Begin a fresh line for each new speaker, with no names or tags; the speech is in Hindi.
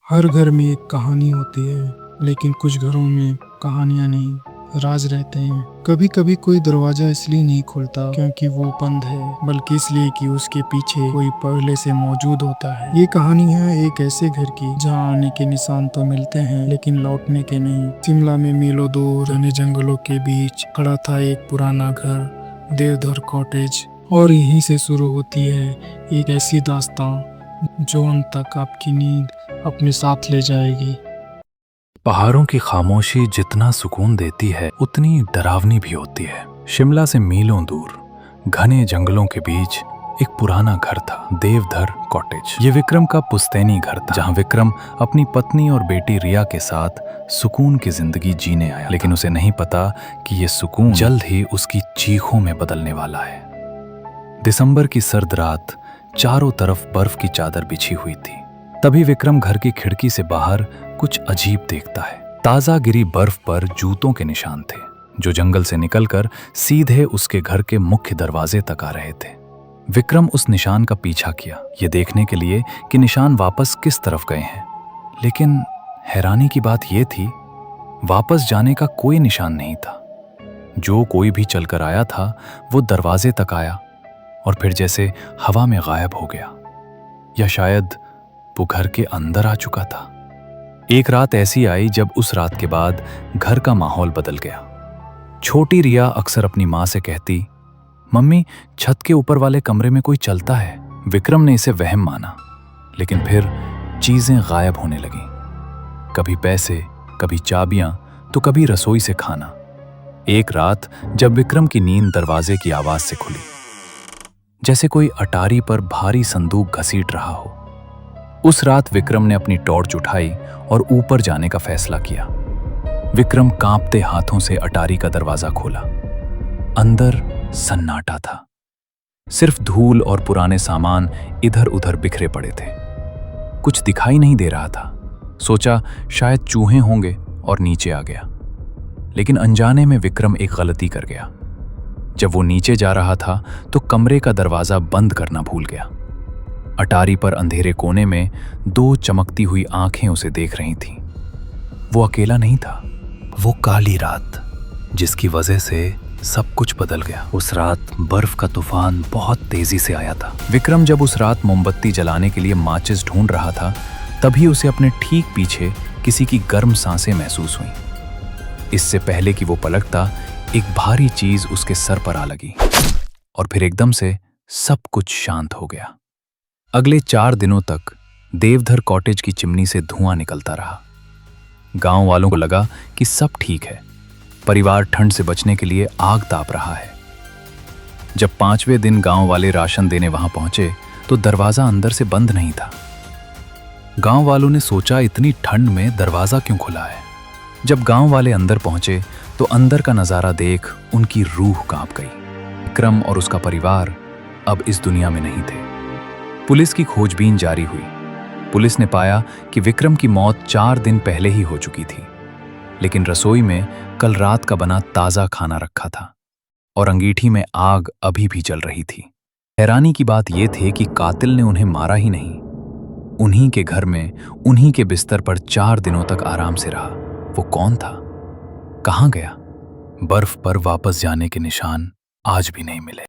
हर घर में एक कहानी होती है, लेकिन कुछ घरों में कहानियां नहीं, राज रहते हैं। कभी कभी कोई दरवाजा इसलिए नहीं खुलता क्योंकि वो बंद है, बल्कि इसलिए कि उसके पीछे कोई पहले से मौजूद होता है। ये कहानी है एक ऐसे घर की जहाँ आने के निशान तो मिलते हैं, लेकिन लौटने के नहीं। शिमला में मीलों दूर घने जंगलों के बीच खड़ा था एक पुराना घर, देवधर कॉटेज। और यहीं से शुरू होती है एक ऐसी दास्तां जो अंत तक आपकी नींद अपने साथ ले जाएगी।
पहाड़ों की खामोशी जितना सुकून देती है उतनी डरावनी भी होती है। शिमला से मीलों दूर घने जंगलों के बीच एक पुराना घर था, देवधर कॉटेज। ये विक्रम का पुश्तैनी घर था, जहां विक्रम अपनी पत्नी और बेटी रिया के साथ सुकून की जिंदगी जीने आया। लेकिन उसे नहीं पता कि ये सुकून जल्द ही उसकी चीखों में बदलने वाला है। दिसंबर की सर्द रात, चारों तरफ बर्फ की चादर बिछी हुई थी। तभी विक्रम घर की खिड़की से बाहर कुछ अजीब देखता है। ताजा गिरी बर्फ पर जूतों के निशान थे, जो जंगल से निकलकर सीधे उसके घर के मुख्य दरवाजे तक आ रहे थे। विक्रम उस निशान का पीछा किया, ये देखने के लिए कि निशान वापस किस तरफ गए हैं। लेकिन हैरानी की बात यह थी, वापस जाने का कोई निशान नहीं था। जो कोई भी चलकर आया था वो दरवाजे तक आया और फिर जैसे हवा में गायब हो गया, या शायद वो घर के अंदर आ चुका था। एक रात ऐसी आई जब उस रात के बाद घर का माहौल बदल गया। छोटी रिया अक्सर अपनी माँ से कहती, मम्मी छत के ऊपर वाले कमरे में कोई चलता है। विक्रम ने इसे वहम माना, लेकिन फिर चीजें गायब होने लगीं। कभी पैसे, कभी चाबियां, तो कभी रसोई से खाना। एक रात जब विक्रम की नींद दरवाजे की आवाज से खुली, जैसे कोई अटारी पर भारी संदूक घसीट रहा हो। उस रात विक्रम ने अपनी टॉर्च उठाई और ऊपर जाने का फैसला किया। विक्रम कांपते हाथों से अटारी का दरवाजा खोला। अंदर सन्नाटा था, सिर्फ धूल और पुराने सामान इधर उधर बिखरे पड़े थे। कुछ दिखाई नहीं दे रहा था। सोचा शायद चूहे होंगे और नीचे आ गया। लेकिन अनजाने में विक्रम एक गलती कर गया। जब वो नीचे जा रहा था तो कमरे का दरवाजा बंद करना भूल गया। अटारी पर अंधेरे कोने में दो चमकती हुई आंखें उसे देख रही थीं। वो अकेला नहीं था, वो काली रात जिसकी वजह से सब कुछ बदल गया। उस रात बर्फ का तूफान बहुत तेजी से आया था। विक्रम जब उस रात मोमबत्ती जलाने के लिए माचिस ढूंढ रहा था, तभी उसे अपने ठीक पीछे किसी की गर्म सांसें महसूस हुई। इससे पहले कि वो पलटता, एक भारी चीज उसके सर पर आ लगी और फिर एकदम से सब कुछ शांत हो गया। अगले 4 दिनों तक देवधर कॉटेज की चिमनी से धुआं निकलता रहा। गांव वालों को लगा कि सब ठीक है, परिवार ठंड से बचने के लिए आग ताप रहा है। जब 5वें दिन गांव वाले राशन देने वहां पहुंचे तो दरवाजा अंदर से बंद नहीं था। गांव वालों ने सोचा, इतनी ठंड में दरवाजा क्यों खुला है। जब गांव वाले अंदर पहुंचे तो अंदर का नजारा देख उनकी रूह कांप गई। विक्रम और उसका परिवार अब इस दुनिया में नहीं थे। पुलिस की खोजबीन जारी हुई। पुलिस ने पाया कि विक्रम की मौत 4 दिन पहले ही हो चुकी थी, लेकिन रसोई में कल रात का बना ताजा खाना रखा था और अंगीठी में आग अभी भी जल रही थी। हैरानी की बात यह थी कि कातिल ने उन्हें मारा ही नहीं, उन्हीं के घर में, उन्हीं के बिस्तर पर 4 दिनों तक आराम से रहा। वो कौन था, कहां गया? बर्फ पर वापस जाने के निशान आज भी नहीं मिले।